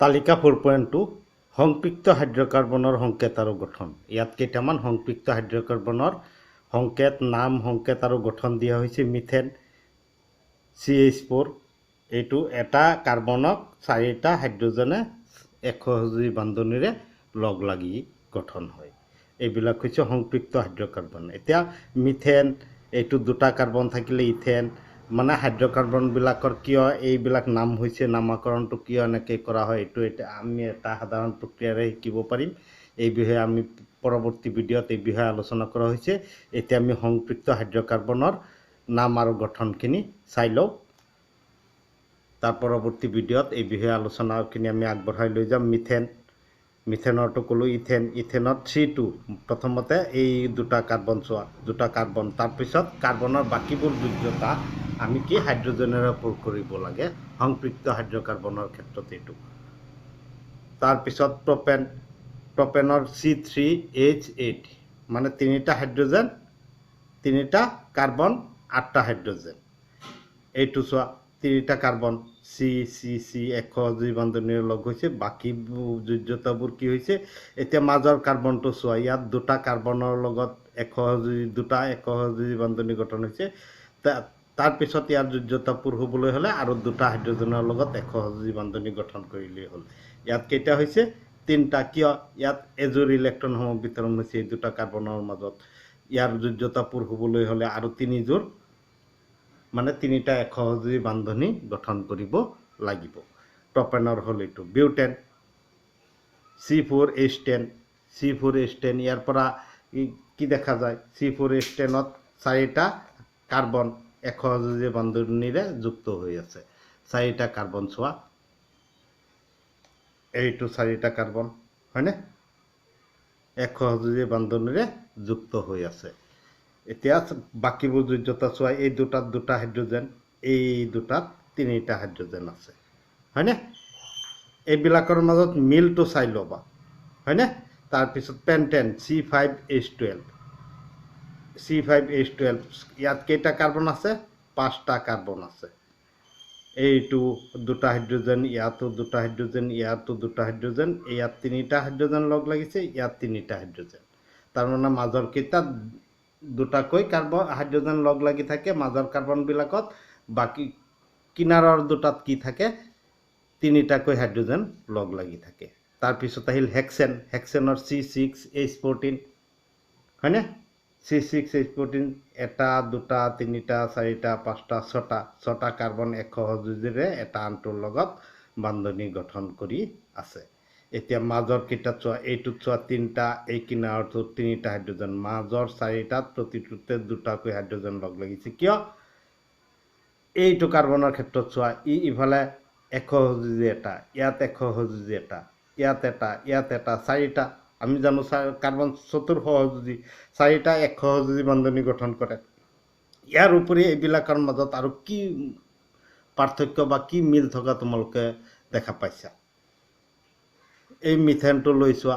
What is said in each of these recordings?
তালিকা 4.2 সংপৃক্ত হাইড্ৰকাৰ্বনৰ সংকেত আৰু গঠন। ইয়াত কেইটামান সংপৃক্ত হাইড্ৰকাৰ্বনৰ সংকেত, নাম, সংকেত আৰু গঠন দিয়া হৈছে। মিথেন CH4 এইটো এটা কাৰ্বনক 4টা হাইড্ৰজেনে একসহযোজী বান্ধনীৰে লগ লাগি গঠন হয়। এইবিলাক হৈছে সংপৃক্ত হাইড্ৰকাৰ্বন। এতিয়া মিথেন এইটো 2টা কাৰ্বন থাকিলে ইথেন, মানে হাইড্ৰকাৰ্বনবিলাকৰ কিয় এইবিলাক নাম হৈছে, নামাকৰণটো কিয় এনেকৈ কৰা হয়, এইটো এতিয়া আমি এটা সাধাৰণ প্ৰক্ৰিয়াৰে শিকিব পাৰিম। এই বিষয়ে আমি পৰৱৰ্তী ভিডিঅ'ত এই বিষয়ে আলোচনা কৰা হৈছে। এতিয়া আমি সংপৃক্ত হাইড্ৰকাৰ্বনৰ নাম আৰু গঠনখিনি চাই লওঁ। তাৰ পৰৱৰ্তী ভিডিঅ'ত এই বিষয়ে আলোচনাখিনি আমি আগবঢ়াই লৈ যাম। মিথেনৰটো ক'লোঁ। ইথেনত C2 প্ৰথমতে এই 2টা কাৰ্বন চোৱা, 2টা কাৰ্বন, তাৰপিছত কাৰ্বনৰ বাকীবোৰ যোগ্যতা আমি কি হাইড্ৰজেনেৰে পূৰ কৰিব লাগে সংপৃক্ত হাইড্ৰকাৰ্বনৰ ক্ষেত্ৰত এইটো। তাৰপিছত প্ৰপেনৰ C3H8 মানে 3টা হাইড্ৰজেন, 3টা কাৰ্বন, 8টা হাইড্ৰজেন। এইটো চোৱা 3টা কাৰ্বন C একসহযোজী বান্ধনীৰে লগ হৈছে, বাকী যোগ্যতাবোৰ কি হৈছে। এতিয়া মাজৰ কাৰ্বনটো চোৱা, ইয়াত 2টা কাৰ্বনৰ লগত 2টা একসহযোজী বান্ধনী গঠন হৈছে। তাৰপিছত ইয়াৰ যোগ্যতাবোৰ হ'বলৈ হ'লে আৰু 2টা হাইড্ৰজেনৰ লগত একসহযোজী বান্ধনী গঠন কৰিলেই হ'ল। ইয়াত কেইটা হৈছে 3টা। কিয়? ইয়াত এযোৰ ইলেক্ট্ৰনসমূহ বিতৰণ হৈছে এই 2টা কাৰ্বনৰ মাজত। ইয়াৰ যোগ্যতাবোৰ হ'বলৈ হ'লে আৰু 3যোৰ, মানে 3টা একসহযোজী বান্ধনী গঠন কৰিব লাগিব। প্ৰপেনৰ হ'ল এইটো। বিউটেন C4H10 ইয়াৰ পৰা কি দেখা যায়, C4H10ত 4টা কাৰ্বন একসহযোজী বান্ধনীৰে যুক্ত হৈ আছে। 4টা কাৰ্বন চোৱা, এইটো 4টা কাৰ্বন হয়নে, একসহযোজী বান্ধনীৰে যুক্ত হৈ আছে। এতিয়া বাকীবোৰ যোগ্যতা চোৱা, এই 2টাত 2টা হাইড্ৰজেন, এই 2টাত 3টা হাইড্ৰজেন আছে হয়নে। এইবিলাকৰ মাজত মিলটো চাই ল'বা হয়নে। তাৰপিছত পেণ্টেন C5H12 ইয়াত কেইটা কাৰ্বন আছে, 5টা কাৰ্বন আছে। এইটো 2টা হাইড্ৰজেন, ইয়াতো 2টা হাইড্ৰজেন, ইয়াতো 2টা হাইড্ৰজেন, ইয়াত 3টা হাইড্ৰজেন লগ লাগিছে, ইয়াত 3টা হাইড্ৰজেন। তাৰমানে মাজৰ কেইটাত 2টাকৈ হাইড্ৰজেন লগ লাগি থাকে মাজৰ কাৰ্বনবিলাকত, বাকী কিনাৰৰ 2টাত কি থাকে, 3টাকৈ হাইড্ৰজেন লগ লাগি থাকে। তাৰপিছত আহিল হেক্সেনৰ C6H14 হয়নে। C6H14 এটা, 2টা, 3টা, 4টা, 5টা, 6টা কাৰ্বন একসহযোজীৰে এটা আনটোৰ লগত বান্ধনী গঠন কৰি আছে। এতিয়া মাজৰ কেইটাত চোৱা, এইটোত চোৱা 3টা, এই কিনাৰটোত 3টা হাইড্ৰজেন, মাজৰ 4টাত প্ৰতিটোতে 2টাকৈ হাইড্ৰজেন লগ লাগিছে। কিয়? এইটো কাৰ্বনৰ ক্ষেত্ৰত চোৱা, ইফালে একসহযোজী এটা, ইয়াত একসহযোজী এটা, ইয়াত এটা, ইয়াত এটা, 4টা। আমি জানো কাৰ্বন চতুৰ্সহযোজী, 4টা একসহযোজী বান্ধনী গঠন কৰে। ইয়াৰ উপৰি এইবিলাকৰ মাজত আৰু কি পাৰ্থক্য বা কি মিল থকা তোমালোকে দেখা পাইছা। এই মিথেনটো লৈ চোৱা,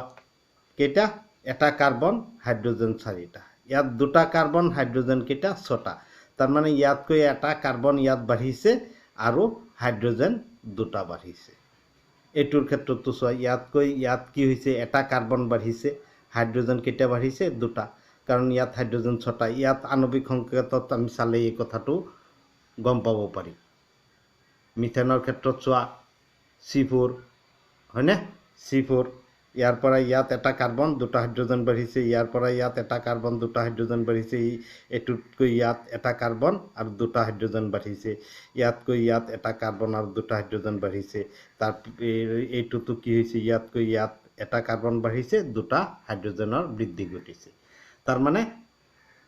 কেইটা, এটা কাৰ্বন, হাইড্ৰজেন 4টা, ইয়াত 2টা কাৰ্বন, হাইড্ৰজেন কেইটা, 6টা। তাৰমানে ইয়াতকৈ এটা কাৰ্বন ইয়াত বাঢ়িছে আৰু হাইড্ৰজেন 2টা বাঢ়িছে। এইটোৰ ক্ষেত্ৰতো চোৱা, ইয়াত কি হৈছে, এটা কাৰ্বন বাঢ়িছে, হাইড্ৰজেন কেইটা বাঢ়িছে, 2টা, কাৰণ ইয়াত হাইড্ৰজেন 6টা। ইয়াত আণৱিক সংকেতত আমি চালে এই কথাটো গম পাব পাৰি। মিথেনৰ ক্ষেত্ৰত চোৱা, C4 হয়নে, C4 ইয়াৰ পৰা ইয়াত এটা কাৰ্বন, 2টা হাইড্ৰজেন বাঢ়িছে, ইয়াৰ পৰা ইয়াত এটা কাৰ্বন, 2টা হাইড্ৰজেন বাঢ়িছে, এইটোতকৈ ইয়াত এটা কাৰ্বন আৰু 2টা হাইড্ৰজেন বাঢ়িছে, ইয়াতকৈ ইয়াত এটা কাৰ্বন আৰু 2টা হাইড্ৰজেন বাঢ়িছে। এইটোতো কি হৈছে, ইয়াতকৈ ইয়াত এটা কাৰ্বন বাঢ়িছে, 2টা হাইড্ৰজেনৰ বৃদ্ধি ঘটিছে। তাৰমানে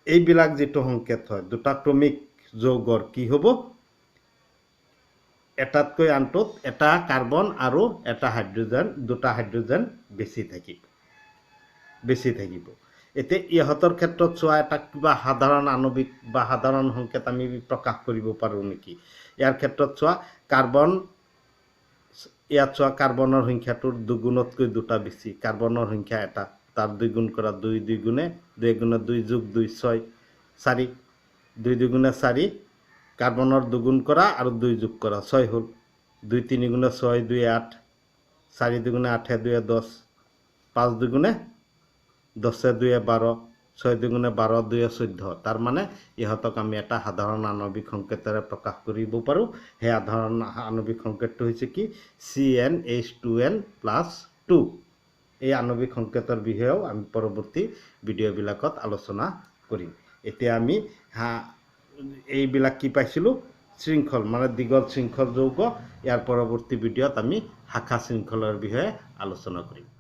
এইবিলাক যিটো সংকেত হয়, 2টা ক্ৰমিক যৌগৰ কি হ'ব, এটাতকৈ আনটোত এটা কাৰ্বন আৰু এটা হাইড্ৰজেন, 2টা হাইড্ৰজেন বেছি থাকিব। এতিয়া ইহঁতৰ ক্ষেত্ৰত চোৱা, এটা কিবা সাধাৰণ আণৱিক বা সাধাৰণ সংকেত আমি প্ৰকাশ কৰিব পাৰোঁ নেকি। ইয়াৰ ক্ষেত্ৰত চোৱা, ইয়াত চোৱা, কাৰ্বনৰ সংখ্যাটোৰ 2গুণতকৈ 2টা বেছি, কাৰ্বনৰ সংখ্যা এটা, তাৰ 2 গুণ কৰা, 2 গুণে 2 যোগ 2 6, 4, 2 গুণে 4, কাৰ্বনৰ 2 গুণ কৰা আৰু 2 যোগ কৰা 6 হ'ল, 2 3 গুণে 6, 2 8, 4 দুগুণে 8 2 10 5 দুগুণে 10 2 12 6 দুগুণে 12 2 14 তাৰ মানে ইহঁতক আমি এটা সাধাৰণ আণবিক সংকেতেৰে প্ৰকাশ কৰিব পাৰোঁ সেই সাধাৰণ আণবিক সংকেতটো হৈছে কি CnH2n+2 এই আণবিক সংকেতৰ বিষয়েও আমি পৰৱৰ্তী ভিডিঅ'বিলাকত আলোচনা কৰিম এতিয়া আমি এইবিলাক কি পাইছিলোঁ শৃংখল মানে দীঘল শৃংখল যৌগ ইয়াৰ পৰৱৰ্তী ভিডিঅ'ত আমি শাখা শৃংখলৰ বিষয়ে আলোচনা কৰিম